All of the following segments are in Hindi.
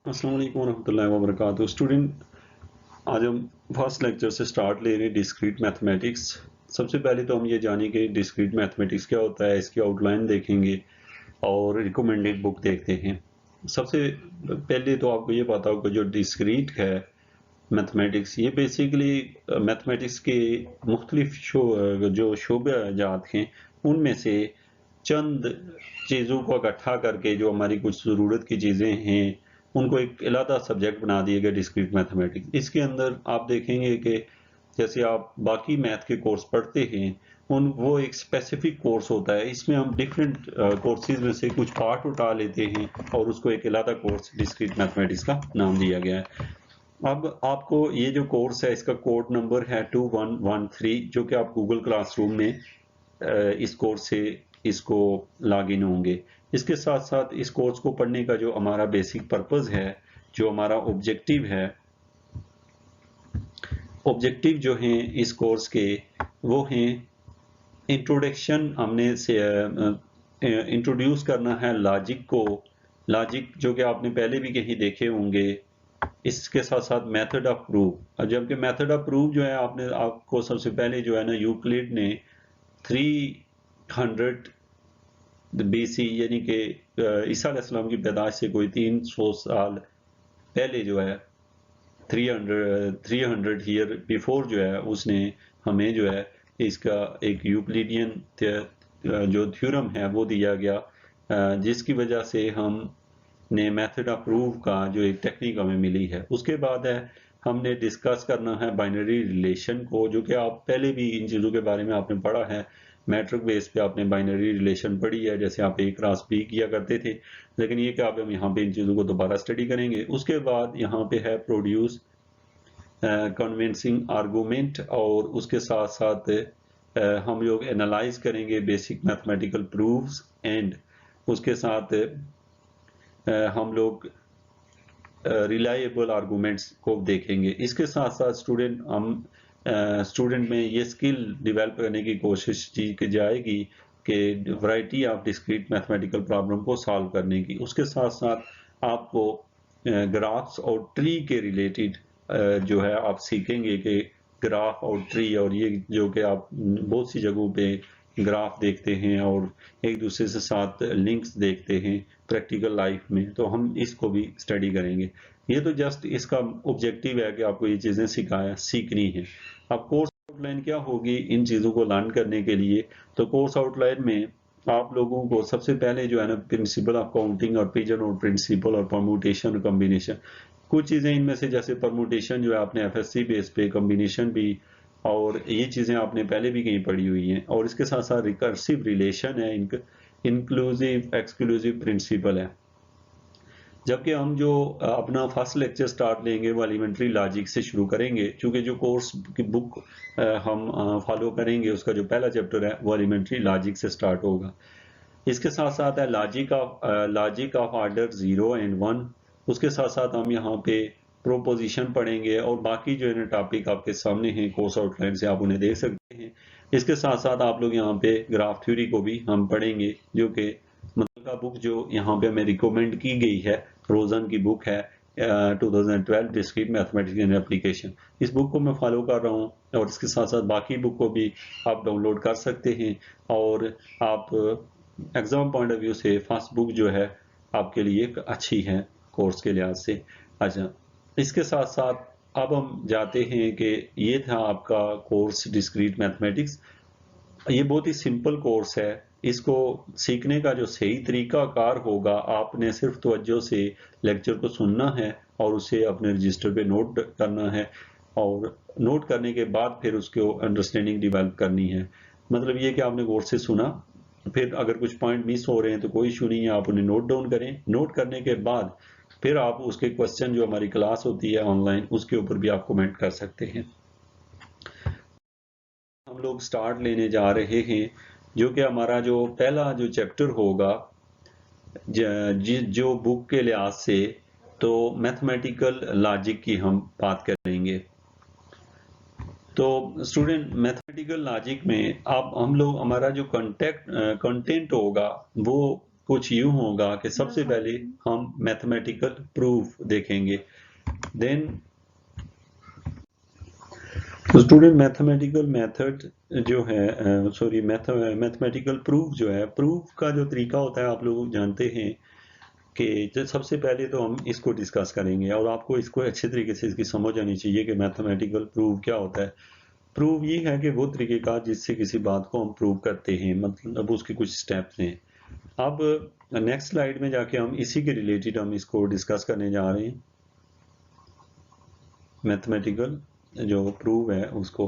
अस्सलाम वालेकुम रहमतुल्लाहि व बरकातुहू। स्टूडेंट, आज हम फर्स्ट लेक्चर से स्टार्ट ले रहे हैं डिस्क्रीट मैथमेटिक्स। सबसे पहले तो हम ये जानेंगे डिस्क्रीट मैथमेटिक्स क्या होता है, इसकी आउटलाइन देखेंगे और रिकमेंडेड बुक देखते हैं। सबसे पहले तो आपको ये पता होगा जो डिस्क्रीट है मैथमेटिक्स, ये बेसिकली मैथमेटिक्स के मुख्तलिफ जो शोबे जात हैं उनमें से चंद चीज़ों को इकट्ठा करके जो हमारी कुछ ज़रूरत की चीज़ें हैं उनको एक अलहदा सब्जेक्ट बना दिया गया डिस्क्रीट मैथमेटिक्स। इसके अंदर आप देखेंगे कि जैसे आप बाकी मैथ के कोर्स पढ़ते हैं वो एक स्पेसिफिक कोर्स होता है। इसमें हम डिफरेंट कोर्सेज में से कुछ पार्ट उठा लेते हैं और उसको एक अलहदा कोर्स डिस्क्रीट मैथमेटिक्स का नाम दिया गया है। अब आपको ये जो कोर्स है इसका कोड नंबर है 2113, जो कि आप गूगल क्लासरूम में इस कोर्स से इसको लॉग इन होंगे। इसके साथ साथ इस कोर्स को पढ़ने का जो हमारा बेसिक पर्पस है, जो हमारा ऑब्जेक्टिव जो हैं इस कोर्स के, वो हैं इंट्रोडक्शन। हमने से इंट्रोड्यूस करना है लॉजिक को, लॉजिक जो कि आपने पहले भी कहीं देखे होंगे। इसके साथ साथ मेथड ऑफ प्रूफ, जबकि मेथड ऑफ प्रूफ जो है आपको सबसे पहले जो है ना यूक्लिड ने 300 BC यानी कि ईसा अलैहिस्सलाम की पैदाइश से कोई 300 साल पहले जो है 300 ईयर बिफोर जो है उसने हमें जो है इसका एक यूक्लिडियन जो थ्योरम है वो दिया गया, जिसकी वजह से हम ने मेथड ऑफ प्रूफ का जो एक टेक्निक हमें मिली है। उसके बाद है हमने डिस्कस करना है बाइनरी रिलेशन को, जो कि आप पहले भी इन चीज़ों के बारे में आपने पढ़ा है। मैट्रिक बेस पे आपने बाइनरी रिलेशन पढ़ी है, जैसे आप A क्रॉस B किया करते थे, लेकिन ये कि आप हम यहाँ पे इन चीज़ों को दोबारा स्टडी करेंगे। उसके बाद यहाँ पे है प्रोड्यूस कन्विंसिंग आर्गूमेंट, और उसके साथ साथ हम लोग एनालाइज करेंगे बेसिक मैथमेटिकल प्रूफ्स, एंड उसके साथ हम लोग रिलायबल आर्गूमेंट्स को देखेंगे। इसके साथ साथ स्टूडेंट में ये स्किल डेवलप करने की कोशिश की जाएगी कि variety of discrete mathematical problem को सॉल्व करने की। उसके साथ साथ आपको ग्राफ्स और ट्री के रिलेटेड जो है आप सीखेंगे कि ग्राफ और ट्री, और ये जो कि आप बहुत सी जगहों पे ग्राफ देखते हैं और एक दूसरे से साथ लिंक्स देखते हैं प्रैक्टिकल लाइफ में, तो हम इसको भी स्टडी करेंगे। ये तो जस्ट इसका ऑब्जेक्टिव है कि आपको ये चीज़ें सीखनी है। अब कोर्स आउटलाइन क्या होगी इन चीज़ों को लर्न करने के लिए? तो कोर्स आउटलाइन में आप लोगों को सबसे पहले जो है ना प्रिंसिपल ऑफ काउंटिंग और पिजन और प्रिंसिपल और परम्यूटेशन और कॉम्बिनेशन, कुछ चीज़ें इनमें से जैसे परम्यूटेशन जो है आपने FSC बेस पे, कॉम्बिनेशन भी, और ये चीज़ें आपने पहले भी कहीं पढ़ी हुई हैं। और इसके साथ साथ रिकर्सिव रिलेशन है, इंक्लूसिव एक्सक्लूसिव प्रिंसिपल है। जबकि हम जो अपना फर्स्ट लेक्चर स्टार्ट लेंगे वो एलिमेंट्री लॉजिक से शुरू करेंगे, क्योंकि जो कोर्स की बुक हम फॉलो करेंगे उसका जो पहला चैप्टर है वो एलिमेंट्री लॉजिक से स्टार्ट होगा। इसके साथ साथ है लॉजिक ऑफ ऑर्डर 0 एंड 1। उसके साथ साथ हम यहाँ पे प्रोपोजिशन पढ़ेंगे, और बाकी जो है टॉपिक आपके सामने हैं कोर्स आउटलाइन से, आप उन्हें देख सकते हैं। इसके साथ साथ आप लोग यहाँ पे ग्राफ थ्योरी को भी हम पढ़ेंगे, जो कि मतलब का बुक जो यहाँ पे हमें रिकमेंड की गई है, रोजन की बुक है 2012 डिस्क्रीट मैथमेटिक्स एंड एप्लीकेशन। इस बुक को मैं फॉलो कर रहा हूँ, और इसके साथ साथ बाकी बुक को भी आप डाउनलोड कर सकते हैं, और आप एग्जाम पॉइंट ऑफ व्यू से फर्स्ट बुक जो है आपके लिए एक अच्छी है कोर्स के लिहाज से। अच्छा, इसके साथ साथ अब हम जाते हैं कि ये था आपका कोर्स डिस्क्रीट मैथमेटिक्स। ये बहुत ही सिंपल कोर्स है। इसको सीखने का जो सही तरीका कार होगा, आपने सिर्फ तवज्जो से लेक्चर को सुनना है और उसे अपने रजिस्टर पे नोट करना है, और नोट करने के बाद फिर उसको अंडरस्टैंडिंग डेवलप करनी है। मतलब ये कि आपने गौर से सुना, फिर अगर कुछ पॉइंट मिस हो रहे हैं तो कोई इशू नहीं है, आप उन्हें नोट डाउन करें। नोट करने के बाद फिर आप उसके क्वेश्चन जो हमारी क्लास होती है ऑनलाइन, उसके ऊपर भी आप कमेंट कर सकते हैं। हम लोग स्टार्ट लेने जा रहे हैं, जो कि हमारा जो पहला जो चैप्टर होगा जो बुक के लिहाज से, तो मैथमेटिकल लॉजिक की हम बात करेंगे। तो स्टूडेंट, मैथमेटिकल लॉजिक में आप हम लोग हमारा जो कंटेंट होगा वो कुछ यूं होगा कि सबसे पहले हम मैथमेटिकल प्रूफ देखेंगे, देन तो स्टूडेंट मैथमेटिकल मेथड जो है सॉरी मैथमेटिकल प्रूफ जो है, प्रूफ का जो तरीका होता है आप लोग जानते हैं कि सबसे पहले तो हम इसको डिस्कस करेंगे और आपको इसको अच्छे तरीके से इसकी समझ आनी चाहिए कि मैथमेटिकल प्रूफ क्या होता है। प्रूफ ये है कि वो तरीकेकार जिससे किसी बात को हम प्रूव करते हैं, मतलब उसके कुछ स्टेप्स हैं। अब नेक्स्ट स्लाइड में जाके हम इसी के रिलेटेड हम इसको डिस्कस करने जा रहे हैं, मैथमेटिकल जो प्रूफ है उसको।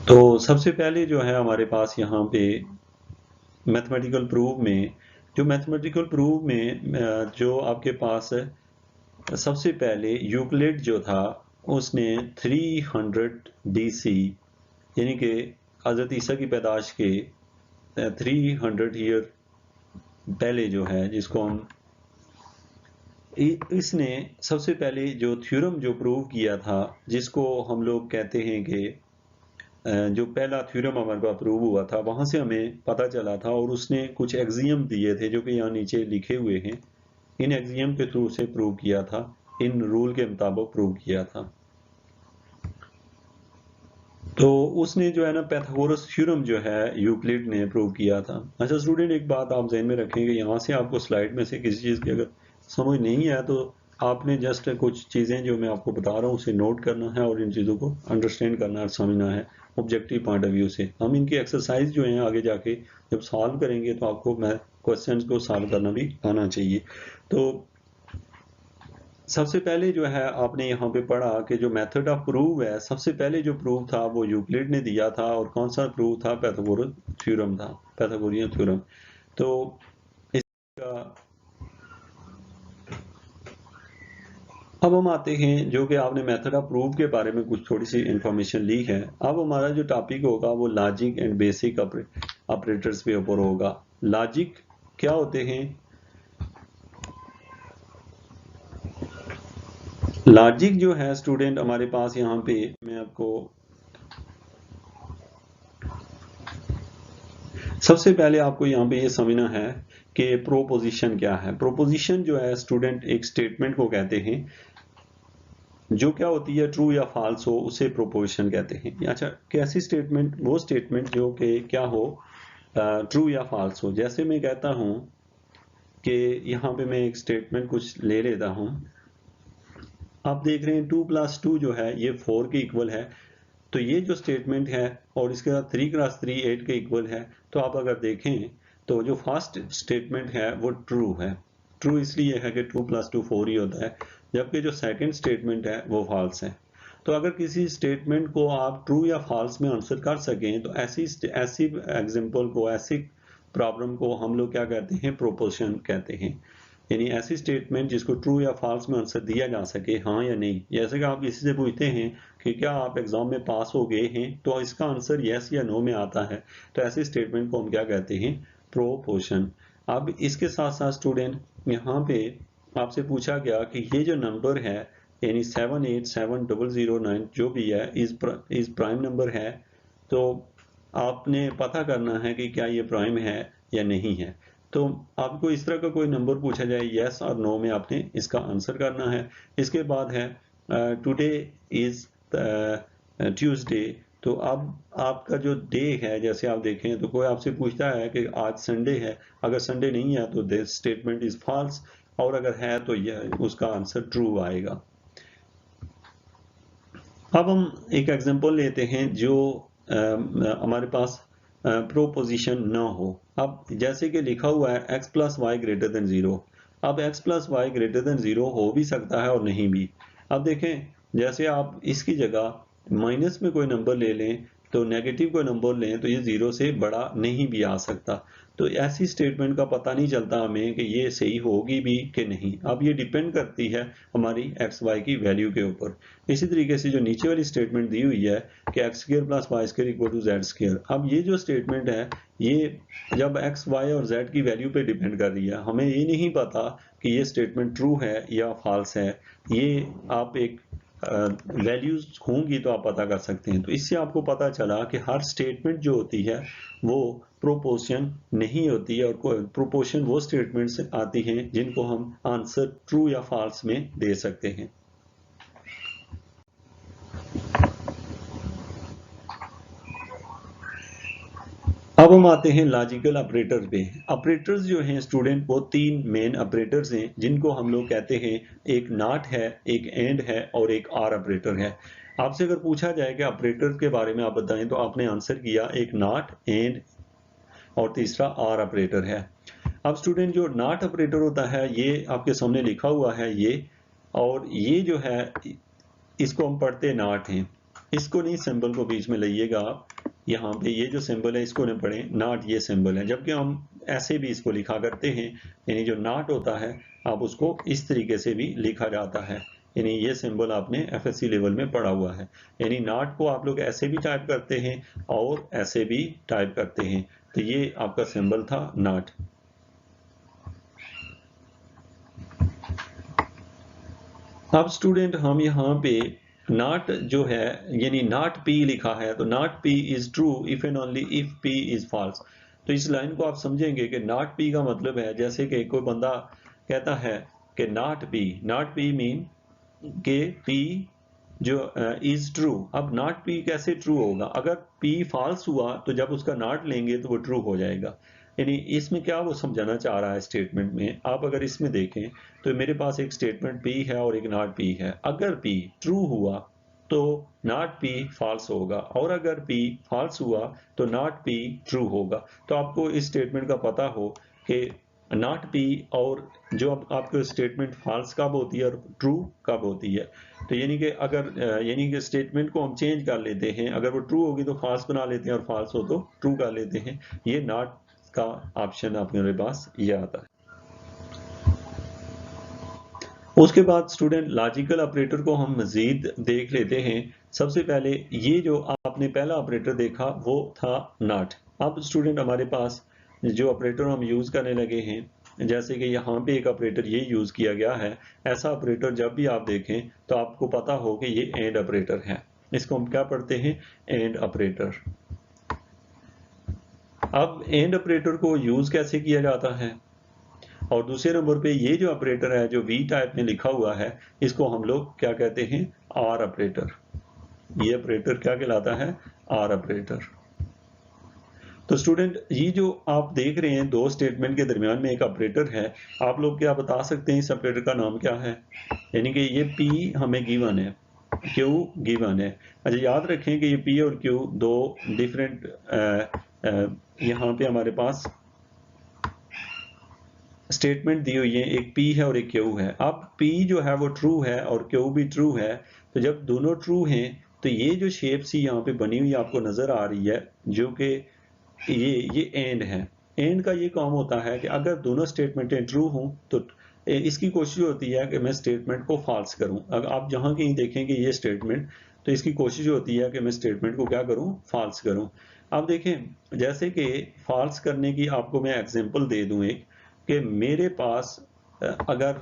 तो सबसे पहले जो है हमारे पास यहाँ पे मैथमेटिकल प्रूफ में, जो मैथमेटिकल प्रूफ में जो आपके पास है, सबसे पहले यूक्लिड जो था उसने 300 DC यानी कि हज़रत ईसा की पैदाश के 300 ईयर पहले जो है, जिसको हम इसने सबसे पहले जो थ्योरम जो प्रूव किया था, जिसको हम लोग कहते हैं कि जो पहला थ्योरम हमारे पास प्रूव हुआ था, वहां से हमें पता चला था और उसने कुछ एक्सियम दिए थे जो कि यहाँ नीचे लिखे हुए हैं। इन एक्सियम के थ्रू से प्रूव किया था, इन रूल के मुताबिक प्रूव किया था। तो उसने जो है ना पाइथागोरस थ्योरम जो है यूक्लिड ने प्रूव किया था। अच्छा स्टूडेंट, एक बात आप ध्यान में रखेंगे, यहाँ से आपको स्लाइड में से किसी चीज़ की अगर समझ नहीं है तो आपने जस्ट कुछ चीज़ें जो मैं आपको बता रहा हूँ उसे नोट करना है और इन चीज़ों को अंडरस्टैंड करना और समझना है ऑब्जेक्टिव पॉइंट ऑफ व्यू से। हम इनकी एक्सरसाइज जो है आगे जाके जब सॉल्व करेंगे तो आपको मैं क्वेश्चन को सॉल्व करना भी आना चाहिए। तो सबसे पहले जो है आपने यहाँ पे पढ़ा कि जो मेथड ऑफ प्रूफ है, सबसे पहले जो प्रूफ था वो यूक्लिड ने दिया था, और कौन सा प्रूफ था? पाइथागोरस थ्योरम था, पाइथागोरियन थ्योरम। तो इसका अब हम आते हैं जो कि आपने मेथड ऑफ प्रूफ के बारे में कुछ थोड़ी सी इंफॉर्मेशन ली है। अब हमारा जो टॉपिक होगा वो लॉजिक एंड बेसिक ऑपरेटर्स के ऊपर होगा। लॉजिक क्या होते हैं? लॉजिक जो है स्टूडेंट हमारे पास यहाँ पे मैं आपको सबसे पहले आपको यहाँ पे ये समझना है कि प्रोपोजिशन क्या है। प्रोपोजिशन जो है स्टूडेंट एक स्टेटमेंट को कहते हैं, जो क्या होती है ट्रू या फॉल्स हो उसे प्रोपोजिशन कहते हैं। अच्छा, कैसी स्टेटमेंट? वो स्टेटमेंट जो कि क्या हो, ट्रू या फॉल्स हो। जैसे मैं कहता हूं कि यहाँ पे मैं एक स्टेटमेंट कुछ ले लेता हूं, आप देख रहे हैं 2 + 2 जो है ये 4 के इक्वल है, तो ये जो स्टेटमेंट है, और इसके बाद 3 × 3 8 के इक्वल है। तो आप अगर देखें तो जो फर्स्ट स्टेटमेंट है वो ट्रू है। ट्रू इसलिए है कि 2 + 2 4 ही होता है, जबकि जो सेकंड स्टेटमेंट है वो फॉल्स है। तो अगर किसी स्टेटमेंट को आप ट्रू या फॉल्स में आंसर कर सकें तो ऐसी एग्जांपल को, ऐसी प्रॉब्लम को हम लोग क्या कहते हैं? प्रोपोजिशन कहते हैं। यानी ऐसी स्टेटमेंट जिसको ट्रू या फॉल्स में आंसर दिया जा सके, हाँ या नहीं। जैसे कि आप किसी से पूछते हैं कि क्या आप एग्जाम में पास हो गए हैं, तो इसका आंसर यस या नो में आता है, तो ऐसी स्टेटमेंट को हम क्या कहते हैं? प्रोपोजिशन। अब इसके साथ साथ स्टूडेंट यहाँ पे आपसे पूछा गया कि ये जो नंबर है यानी 7870009 जो भी है इस प्राइम नंबर है, तो आपने पता करना है कि क्या ये प्राइम है या नहीं है। तो आपको इस तरह का कोई नंबर पूछा जाए, यस और नो में आपने इसका आंसर करना है। इसके बाद है टुडे इज ट्यूसडे। तो अब आपका जो डे है, जैसे आप देखें तो कोई आपसे पूछता है कि आज संडे है, अगर संडे नहीं है तो दिस स्टेटमेंट इज फॉल्स, और अगर है तो यह उसका आंसर ट्रू आएगा। अब हम एक एग्जांपल लेते हैं जो हमारे पास प्रोपोजिशन न हो। अब जैसे कि लिखा हुआ है x + y > 0। अब x + y > 0 हो भी सकता है और नहीं भी। अब देखें, जैसे आप इसकी जगह माइनस में कोई नंबर ले लें, तो नेगेटिव कोई नंबर लें तो ये 0 से बड़ा नहीं भी आ सकता। तो ऐसी स्टेटमेंट का पता नहीं चलता हमें कि ये सही होगी भी कि नहीं। अब ये डिपेंड करती है हमारी x y की वैल्यू के ऊपर। इसी तरीके से जो नीचे वाली स्टेटमेंट दी हुई है कि x² + y² = z²। अब ये जो स्टेटमेंट है ये जब x, y और z की वैल्यू पे डिपेंड कर रही है, हमें ये नहीं पता कि ये स्टेटमेंट ट्रू है या फॉल्स है। ये आप एक वैल्यूज होंगी तो आप पता कर सकते हैं। तो इससे आपको पता चला कि हर स्टेटमेंट जो होती है वो प्रोपोर्शन नहीं होती है, और प्रोपोर्शन वो स्टेटमेंट्स आती हैं जिनको हम आंसर ट्रू या फॉल्स में दे सकते हैं। अब हम आते हैं लॉजिकल ऑपरेटर पे। ऑपरेटर्स जो हैं स्टूडेंट, वो तीन मेन ऑपरेटर्स हैं जिनको हम लोग कहते हैं, एक नॉट है, एक एंड है और एक आर ऑपरेटर है। आपसे अगर पूछा जाए कि ऑपरेटर के बारे में आप बताएं तो आपने आंसर किया एक नॉट, एंड और तीसरा आर ऑपरेटर है। अब स्टूडेंट जो नॉट ऑपरेटर होता है ये आपके सामने लिखा हुआ है ये, और ये जो है इसको हम पढ़ते नॉट हैं। इसको नहीं, सिंबल को बीच में लाइएगा आप, यहाँ पे ये जो सिंबल है इसको न पढ़ें, नॉट ये सिंबल है, जबकि हम ऐसे भी इसको लिखा करते हैं। यानी जो नॉट होता है आप उसको इस तरीके से भी लिखा जाता है, यानी ये सिंबल आपने एफएससी लेवल में पढ़ा हुआ है। यानी नॉट को आप लोग ऐसे भी टाइप करते हैं और ऐसे भी टाइप करते हैं। तो ये आपका सिंबल था नॉट। अब स्टूडेंट हम यहाँ पे नॉट जो है, यानी नॉट पी लिखा है, तो not P is true if and only if P is false. तो इस लाइन को आप समझेंगे कि नॉट पी का मतलब है, जैसे कि कोई बंदा कहता है कि नॉट पी मीन के पी जो इज ट्रू। अब नॉट पी कैसे ट्रू होगा? अगर पी फॉल्स हुआ तो जब उसका नॉट लेंगे तो वो ट्रू हो जाएगा। यानी इसमें क्या वो समझाना चाह रहा है स्टेटमेंट में, आप अगर इसमें देखें तो मेरे पास एक स्टेटमेंट पी है और एक नॉट पी है। अगर पी ट्रू हुआ तो नॉट पी फॉल्स होगा, और अगर पी फॉल्स हुआ तो नॉट पी ट्रू होगा। तो आपको इस स्टेटमेंट का पता हो कि नॉट पी और जो आपको स्टेटमेंट फॉल्स कब होती है और ट्रू कब होती है। तो यानी कि अगर यानी कि स्टेटमेंट को हम चेंज कर लेते हैं, अगर वो ट्रू होगी तो फॉल्स बना लेते हैं और फॉल्स हो तो ट्रू कर लेते हैं। ये नॉट का ऑप्शन आपके पास ये आता है। उसके बाद स्टूडेंट लॉजिकल ऑपरेटर को हम मजीद देख लेते हैं। सबसे पहले ये जो आपने पहला ऑपरेटर देखा वो था नॉट। अब स्टूडेंट हमारे पास जो ऑपरेटर हम यूज करने लगे हैं, जैसे कि यहाँ पे एक ऑपरेटर ये यूज किया गया है, ऐसा ऑपरेटर जब भी आप देखें तो आपको पता हो कि ये एंड ऑपरेटर है। इसको हम क्या पढ़ते हैं? And operator. अब एंड ऑपरेटर को यूज कैसे किया जाता है? और दूसरे नंबर पे ये जो ऑपरेटर है जो वी टाइप में लिखा हुआ है, इसको हम लोग क्या कहते हैं? Are operator. ये ऑपरेटर क्या कहलाता है? Are operator. तो स्टूडेंट ये जो आप देख रहे हैं दो स्टेटमेंट के दरमियान में एक ऑपरेटर है, आप लोग क्या बता सकते हैं इस ऑपरेटर का नाम क्या है? यानी कि ये पी हमें गिवन है, क्यू गिवन है। अच्छा याद रखें कि ये पी और क्यू दो डिफरेंट यहाँ पे हमारे पास स्टेटमेंट दी हुई है, एक पी है और एक क्यू है। अब पी जो है वो ट्रू है और क्यू भी ट्रू है, तो जब दोनों ट्रू हैं तो ये जो शेप सी यहाँ पे बनी हुई आपको नजर आ रही है, जो कि ये एंड है। एंड का ये काम होता है कि अगर दोनों स्टेटमेंटें ट्रू हों तो इसकी कोशिश होती है कि मैं स्टेटमेंट को फॉल्स करूं। अगर आप जहां कहीं देखेंगे ये स्टेटमेंट, तो इसकी कोशिश होती है कि मैं स्टेटमेंट को क्या करूं? फॉल्स करूं। अब देखें, जैसे कि फॉल्स करने की आपको मैं एग्जांपल दे दूं एक, कि मेरे पास अगर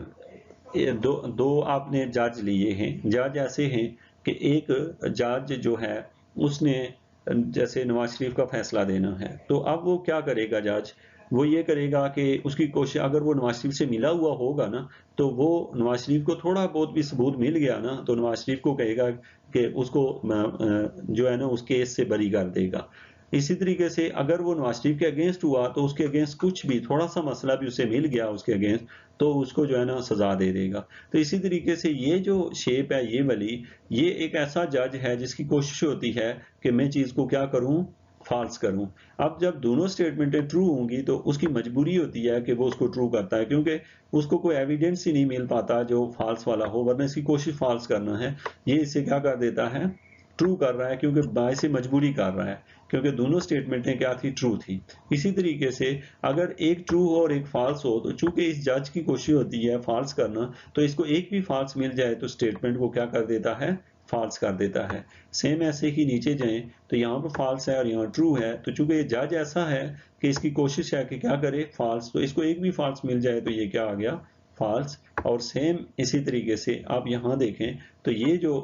दो आपने जज लिए हैं, जज ऐसे हैं कि एक जज जो है उसने जैसे नवाज शरीफ का फैसला देना है, तो अब वो क्या करेगा जज? वो ये करेगा कि उसकी कोशिश, अगर वो नवाज शरीफ से मिला हुआ होगा ना, तो वो नवाज शरीफ को थोड़ा बहुत भी सबूत मिल गया ना, तो नवाज शरीफ को कहेगा कि उसको जो है ना उस केस से बरी कर देगा। इसी तरीके से अगर वो नवाज शरीफ के अगेंस्ट हुआ तो उसके अगेंस्ट कुछ भी थोड़ा सा मसला भी उसे मिल गया उसके अगेंस्ट, तो उसको जो है ना सजा दे देगा। तो इसी तरीके से ये जो शेप है ये वाली, ये एक ऐसा जज है जिसकी कोशिश होती है कि मैं चीज को क्या करूं? फॉल्स करूं। अब जब दोनों स्टेटमेंटें ट्रू होंगी तो उसकी मजबूरी होती है कि वो उसको ट्रू करता है, क्योंकि उसको कोई एविडेंस ही नहीं मिल पाता जो फॉल्स वाला हो, वरना इसकी कोशिश फॉल्स करना है, ये इसे क्या कर देता है? ट्रू कर रहा है, क्योंकि बाय से मजबूरी कर रहा है, क्योंकि दोनों स्टेटमेंटें क्या थी? ट्रू थी। इसी तरीके से अगर एक ट्रू हो और एक फॉल्स हो, तो चूंकि इस जज की कोशिश होती है फॉल्स करना, तो इसको एक भी फॉल्स मिल जाए तो स्टेटमेंट को क्या कर देता है? फॉल्स कर देता है। सेम ऐसे ही नीचे जाएं तो यहाँ पर फॉल्स है और यहाँ ट्रू है, तो चूंकि ये जज ऐसा है कि इसकी कोशिश है कि क्या करे? फॉल्स, तो इसको एक भी फॉल्स मिल जाए तो ये क्या आ गया? फॉल्स और सेम इसी तरीके से आप यहाँ देखें तो ये जो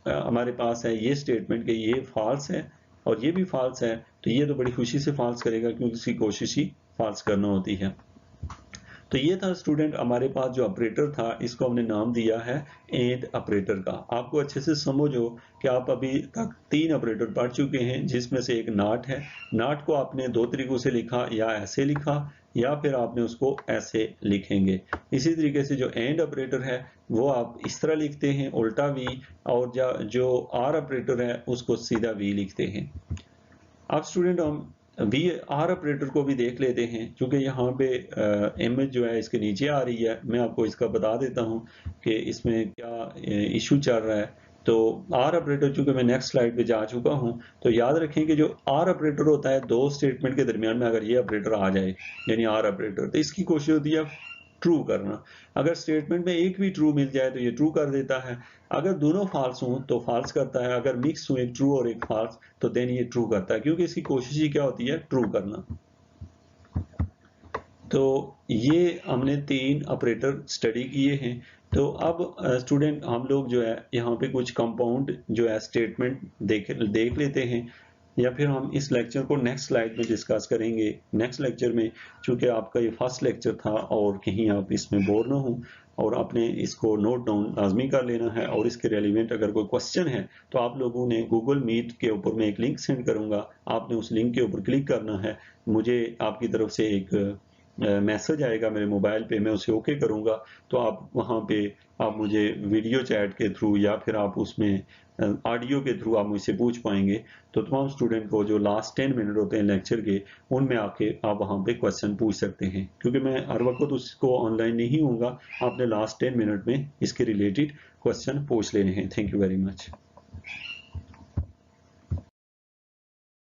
हमारे पास है ये स्टेटमेंट कि ये फॉल्स है और ये भी फॉल्स है, तो ये तो बड़ी खुशी से फॉल्स करेगा क्योंकि इसकी कोशिश ही फॉल्स करना होती है। तो ये था स्टूडेंट हमारे पास जो ऑपरेटर था, इसको हमने नाम दिया है एंड ऑपरेटर का। आपको अच्छे से समझो कि आप अभी तक 3 ऑपरेटर पढ़ चुके हैं, जिसमें से एक नॉट है। नॉट को आपने 2 तरीकों से लिखा, या ऐसे लिखा या फिर आपने उसको ऐसे लिखेंगे। इसी तरीके से जो एंड ऑपरेटर है वो आप इस तरह लिखते हैं उल्टा वी, और जो आर ऑपरेटर है उसको सीधा वी लिखते हैं। अब स्टूडेंट हम वी आर ऑपरेटर को भी देख लेते हैं, क्योंकि यहाँ पे इमेज जो है इसके नीचे आ रही है। मैं आपको इसका बता देता हूँ कि इसमें क्या इशू चल रहा है। तो आर ऑपरेटर, चूंकि मैं नेक्स्ट स्लाइड पे जा चुका हूँ, तो याद रखें कि जो आर ऑपरेटर होता है, 2 स्टेटमेंट के दरमियान में अगर ये ऑपरेटर आ जाए, यानी आर ऑपरेटर, तो इसकी कोशिश होती है ट्रू करना। अगर स्टेटमेंट में एक भी ट्रू मिल जाए तो ये ट्रू कर देता है, अगर दोनों फॉल्स हों तो फॉल्स करता है, अगर मिक्स हो एक ट्रू और एक फॉल्स तो देन ये ट्रू करता है, क्योंकि इसकी कोशिश ही क्या होती है, ट्रू करना। तो ये हमने 3 ऑपरेटर स्टडी किए हैं। तो अब स्टूडेंट हम लोग जो है यहाँ पे कुछ कंपाउंड जो है स्टेटमेंट देख लेते हैं, या फिर हम इस लेक्चर को नेक्स्ट स्लाइड में डिस्कस करेंगे। नेक्स्ट लेक्चर में, चूंकि आपका ये फर्स्ट लेक्चर था और कहीं आप इसमें बोर ना हो, और आपने इसको नोट डाउन लाजमी कर लेना है, और इसके रेलिवेंट अगर कोई क्वेश्चन है तो आप लोगों ने गूगल मीट के ऊपर मैं एक लिंक सेंड करूंगा, आपने उस लिंक के ऊपर क्लिक करना है, मुझे आपकी तरफ से एक मैसेज आएगा मेरे मोबाइल पे, मैं उसे ओके करूंगा, तो आप वहाँ पे आप मुझे वीडियो चैट के थ्रू या फिर आप उसमें ऑडियो के थ्रू आप मुझसे पूछ पाएंगे। तो तमाम स्टूडेंट को जो लास्ट 10 मिनट होते हैं लेक्चर के, उनमें आके आप वहाँ पे क्वेश्चन पूछ सकते हैं, क्योंकि मैं हर वक्त उसको ऑनलाइन नहीं हूँगा। आपने लास्ट 10 मिनट में इसके रिलेटेड क्वेश्चन पूछ लेने हैं। Thank you very much.